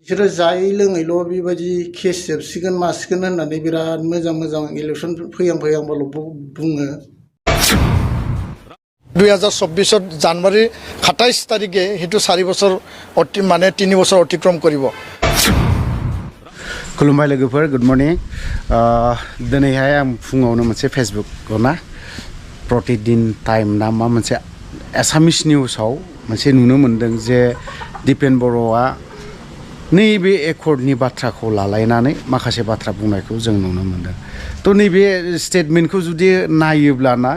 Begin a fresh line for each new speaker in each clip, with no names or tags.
बिसोरो जायै लोङैल' बेबायदि केस जोबसिगोन मासिगोन होननानै बिराद मोजां मोजां इलेक्सन फैहांबाल' बुङो।
2024 জানুৱাৰী 27 তাৰিখে হেতু 4 বছৰ মানে 3 বছৰ অতিক্ৰম কৰিব।
खुलुमबाय लोगोफोर गुड मर्निं दिनैहाय आं फुङावनो मोनसे फेसबुकआव ना प्रतिदिन टाइम ना मा मोनसे एसामिस निउसाव मोनसे नुनो मोनदों जे दिपेन बर'आ नैबे एकर्डनि बाथ्राखौ लालायनानै माखासे बाथ्रा बुंनायखौ जों नुनो मोनदों। तो नैबे स्टेटमेन्टखौ जुदि नायोब्लाना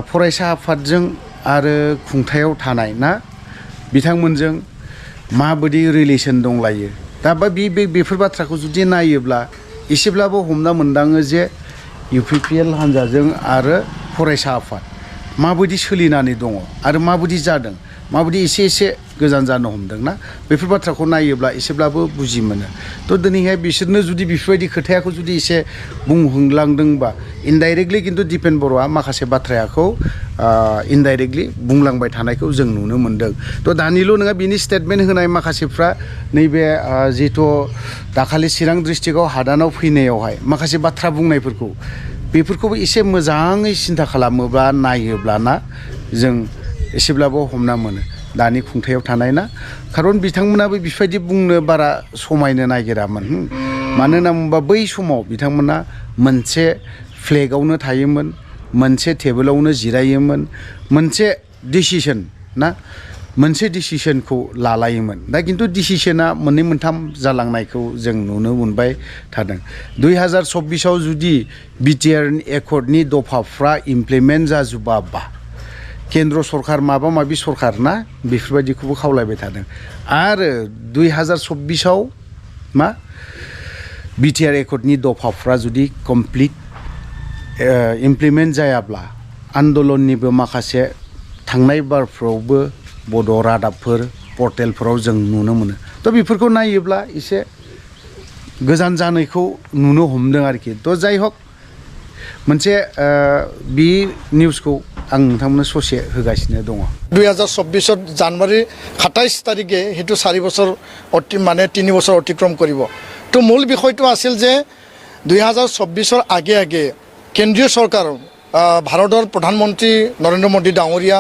फरायसा आफादजों आरो खुंथायाव थानाय ना बिथांमोनजों माबायदि रिलेसन दंलायो दा बेफोर बाथ्राखौ जुदि नायोब्ला एसेब्लाबो हमना मोनदाङो जे UPPL हान्जाजों आरो फरायसा आफाद माबायदि सोलिनानै दङ आरो माबायदि जादों माबायदि एसे गोजान जानो हमदों ना बेफोर बाथ्राखौ नायोब्ला एसेब्लाबो बुजि मोनो। तो दिनैहाय बिसोरनो जुदि बेफोरबायदि खोथायाखौ जुदि एसे बुंलांदोंबा इनडाइरेक्टलि किन्तु दिपेन बर'आ माखासे बाथ्राखौ इनडाइरेक्टलि बुंलांबाय थानायखौ जों नुनो मोनदों। तो दानिल' नङा बिनि स्टेटमेन्ट होनाय माखासेफ्रा नैबे जिथु दाखालि चिरां डिस्ट्रिक्टआव हादानाव फैनायावहाय माखासे बाथ्रा बुंनायफोरखौ बेफोरखौबो एसे मोजाङै सिन्था खालामोब्ला नायोब्लाना जों एसेब्लाबो हमना मोनो दानि खुंथायाव थानाय ना खारन बिथांमोनाबो बेबायदि बुंनो बारा समायनो नागिरामोन। मानो होनना बुङोबा बै समाव बिथांमोना मोनसे फ्लेगावनो थायोमोन मोनसे टेबोलावनो जिरायोमोन मोनसे डिसिसन ना मोनसे डिसिसनखौ लालायोमोन दा किन्तु डिसिसना मोननै मोनथाम जालांनायखौ जों नुनो मोनबाय थादों। 2024आव जुदि बिटिआर एकर्डनि दफाफ्रा इमप्लिमेन्ट जाजोबाबा केन्द्र सरकार माबा माबि सरकार ना बेफोरबायदिखौबो खावलायबाय थादों आरो 2024आव मा बिटिआर एकर्डनि दफाफ्रा जुदि कमप्लिट इमप्लिमेन्ट जायाब्ला आन्दलननिबो माखासे थांनाय बारफ्रावबो बड' रादाबफोर पर्टेलफोराव जों नुनो मोनो। तो बेफोरखौ नायोब्ला एसे गोजान जानायखौ नुनो हमदों आरोखि। तो जाय हक मोनसे बे निउसखौ आं नोंथांमोननो ससे होगासिनो दङ।
2024 জানুৱাৰী 27 তাৰিখে হেতু 4 বছৰ মানে 3 বছৰ অতিক্ৰম কৰিব। তো মূল বিষয়টো আছিল যে 2024 আগে কেন্দ্ৰীয় চৰকাৰ ভাৰতৰ প্ৰধানমন্ত্ৰী নৰেন্দ্ৰ মোদী ডাঙৰীয়া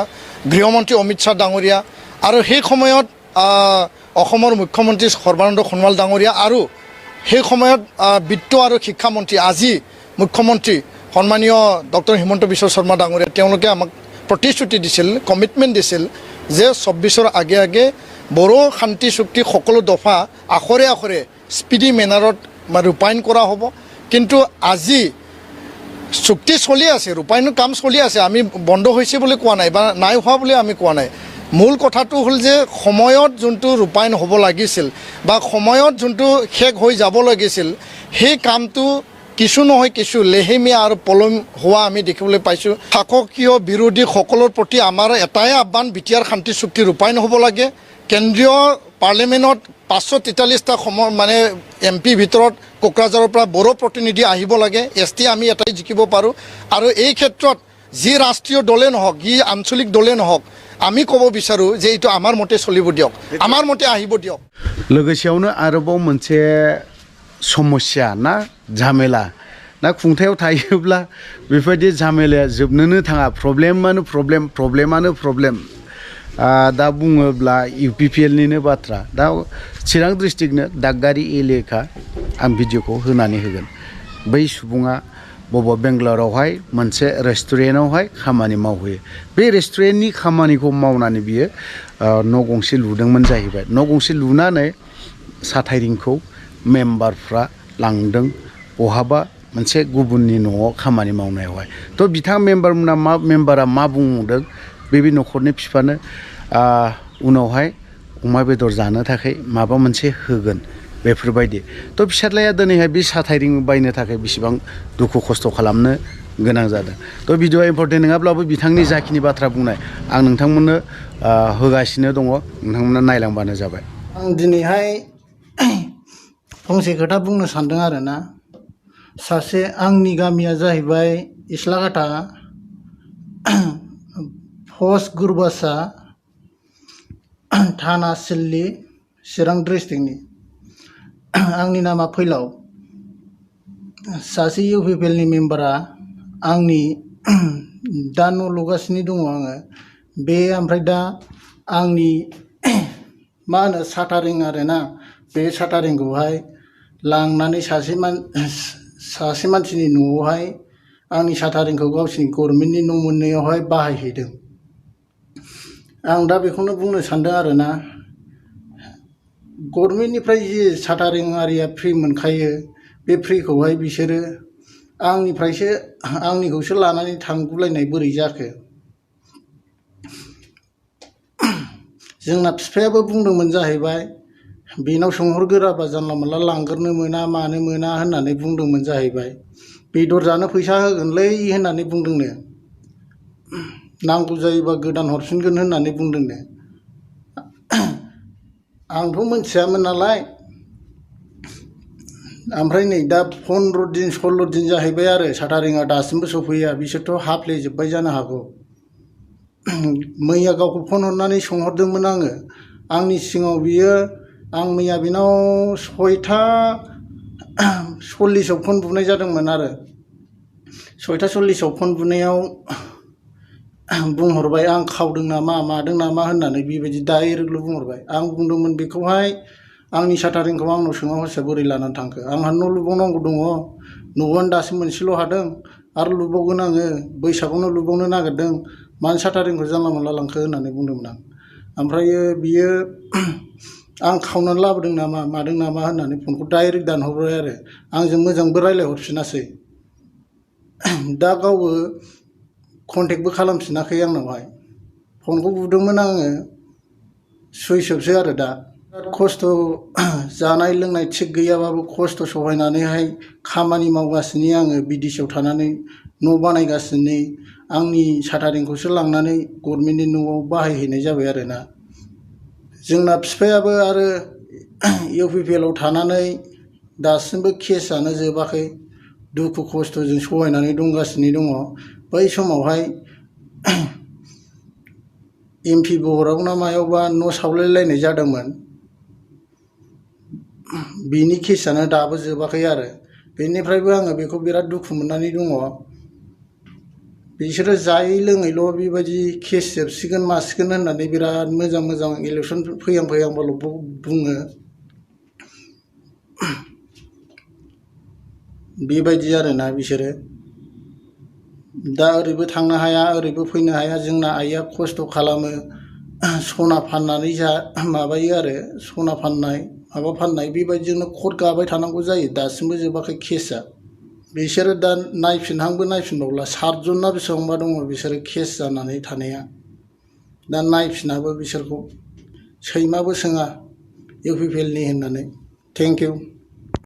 গৃহমন্ত্ৰী অমিত শ্বাহ ডাঙৰীয়া আৰু সেই সময়ত অসমৰ মুখ্যমন্ত্ৰী সৰ্বানন্দ সোণোৱাল ডাঙৰীয়া আৰু সেই সময়ত বিত্ত আৰু শিক্ষামন্ত্ৰী আজি মুখ্যমন্ত্ৰী সন্মানীয় ডক্টৰ হিমন্ত বিশ্ব শৰ্মা ডাঙৰীয়া তেওঁলোকে আমাক প্ৰতিশ্ৰুতি দিছিল কমিটমেণ্ট দিছিল যে 24ৰ আগে বড়ো শান্তি চুক্তি সকলো দফা আখৰে স্পিডি মেনাৰত ৰূপায়ণ কৰা হ'ব। কিন্তু আজি চুক্তি চলি আছে ৰূপায়ণৰ কাম চলি আছে আমি বন্ধ হৈছে বুলি কোৱা নাই বা নাই হোৱা বুলি আমি কোৱা নাই। মূল কথাটো হ'ল যে সময়ত যোনটো ৰূপায়ণ হ'ব লাগিছিল বা সময়ত যোনটো শেষ হৈ যাব লাগিছিল সেই কামটো কিছু নহয় কিছু লেহেমীয়া আৰু পলম হোৱা আমি দেখিবলৈ পাইছোঁ। শাসকীয় বিৰোধী সকলৰ প্ৰতি আমাৰ এটাই আহ্বান বিটিআৰ শান্তি চুক্তি ৰূপায়ণ হ'ব লাগে। কেন্দ্ৰীয় পাৰ্লিমেণ্টত 543টা মানে MP ভিতৰত কোকৰাঝাৰৰ পৰা বড়ো প্ৰতিনিধি আহিব লাগে। ST আমি এটাই জিকিব পাৰোঁ আৰু এই ক্ষেত্ৰত যি ৰাষ্ট্ৰীয় দলে নহওক যি আঞ্চলিক দলে নহওক আমি ক'ব বিচাৰোঁ যে এইটো আমাৰ মতে চলিব দিয়ক আমাৰ মতে আহিব দিয়ক।
लोगोसेयावनो आरोबाव मोनसे समस्या ना झामेला ना खुंथायाव थायोब्ला बेबायदि झामेलाया जोबनोनो थाङा प्रब्लेमानो प्रब्लेम दा बुङोब्ला UPPL निनो बाथ्रा दा चिरां डिस्ट्रिक्टनो दागगारि एलेखा आं भिडिअखौ होनानै होगोन। बै सुबुङा बबेबा बेंगालरावहाय मोनसे रेस्टुरेन्टआवहाय खामानि मावहैयो। बे रेस्टुरेन्टनि खामानिखौ मावनानै बियो न' गंसे लुदोंमोन जाहैबाय। न' गंसे लुनानै साथाइरिंखौ मेम्बारफ्रा लांदों बहाबा मोनसे गुबुननि न'आव खामानि मावनायावहाय। तो बिथां मेम्बारा मा बुंदों बे न'खरनि बिफानो उनावहाय अमा बेदर जानो थाखाय माबा मोनसे होगोन बेफोरबायदि। तो फिसाज्लाया दिनैहाय बे साथाइरिं बायनो थाखाय बेसेबां दुखु खस्थ' खालामनो गोनां जादों। तो भिडिअआ इम्पर्टेन्ट नङाब्लाबो बिथांनि जाखिनि बाथ्रा बुंनाय आं नोंथांमोननो होगासिनो दङ नोंथांमोना नायलांबानो जाबाय।
आं दिनैहाय फंसे खोथा बुंनो सानदों आरोना। सासे आंनि गामिया जाहैबाय इस्लागाटा पस्ट गुरबासा थाना सिल्ली चिरां डिस्ट्रिक्टनि आंनि नामा फैलाव सासे UPPL नि मेम्बारा आंनि दा न' लुगासिनो दङ आङो बे ओमफ्राय दा आंनि मा होनो साटारिं आरोना बे साटारिंखौहाय लांनानै सासे मानसिनि न'आवहाय आंनि साटारिंखौ गावसिनि गभर्नमेन्टनि न' मोननायावहाय बाहायहैदों आं दा बेखौनो बुंनो सानदों आरोना गभर्नमेन्टनिफ्राय जि साटारिं आरिया फ्रि मोनखायो बे फ्रिखौहाय बिसोरो आंनिखौसो लानानै थांगुलायनाय बोरै जाखो जोंना बिफायाबो बुंदोंमोन जाहैबाय बेनाव सोंहरगोराबा जानला मोनला लांगोरनो मोना मानो मोना होननानै बुंदोंमोन जाहैबाय बेदर जानो फैसा होगोनलै होननानै बुंदोंनो नांगौ जायोबा गोदान हरफिनगोन होननानै बुंदोंनो आंथ' मोनथियामोन नालाय ओमफ्राय नै दा 15 दिन 16 दिन जाहैबाय आरो साटारिंआ दासिमबो सफैया बिसोरथ' हाफ्लेजोब्बाय जानो हागौ मैया गावखौ फन हरनानै सोंहरदोंमोन आङो आंनि सिगाङाव बियो आं मैया बेनाव 6:40 फन बुनाय जादोंमोन आरो 6:40 फन बुनायाव बुंहरबाय आं खावदों नामा मादों नामा होननानै बेबायदि डाइरेक्टल' बुंहरबाय आं बुंदोंमोन बेखौहाय आंनि साटारिंखौ आंनाव सोङा हसिया बोरै लानानै थांखो आंहा न' लुबावनांगौ दङ न'आनो दासिम मोनसेल' हादों आरो लुबावगोन आङो बैसागावनो लुबावनो नागिरदों मानो साटारिंखौ जानला मोनला लांखो होननानै बुंदोंमोन आं ओमफ्रायो बियो आं खावनानै लाबोदों नामा मादों नामा होननानै फनखौ डाइरेक्ट दानहरबाय आरो आंजों मोजांबो रायलायहरफिनासै दा गावबो कन्टेक्टबो खालामफिनाखै आंनावहाय फनखौ बुदोंमोन आङो सुइस अफसो आरो दा खस्थ' जानाय लोंनाय थिग गैयाबाबो खस्थ' सहायनानैहाय खामानि मावगासिनो आङो बिदेशआव थानानै न' बानायगासिनो आंनि साटारिंखौसो लांनानै गभर्नमेन्टनि न'आव बाहायहैनाय जाबाय आरोना जोंना बिफायाबो आरो UPPL आव थानानै दासिमबो केसआनो जोबाखै दुखु खस्थ'जों सहायनानै दंगासिनो दङ बै समावहाय MP बहराव ना मायावबा न' सावलायलायनाय जादोंमोन बिनि केसआनो दाबो जोबाखै आरो बेनिफ्रायबो आङो बेखौ बिराद दुखु मोननानै दङ बिसोरो जायै लोङैल' बेबायदि केस जोबसिगोन मासिगोन होननानै बिराद मोजां मोजां इलेक्सन फैहांबाल' बुङो बेबायदि आरोना बिसोरो दा ओरैबो थांनो हाया ओरैबो फैनो हाया जोंना आइया खस्थ' खालामो सना फाननानै माबायो आरो सना फाननाय माबा फाननाय बेबायदिजोंनो खर्ट गाबाय थानांगौ जायो दासिमबो जोबाखै केसआ बिसोरो दा नायफिनबावला 7 जन ना बेसेबांबा दङ बिसोरो केस जानानै थानाया दा नायफिनाबो बिसोरखौ सैमाबो सोङा UPPL नि होननानै थेंक इउ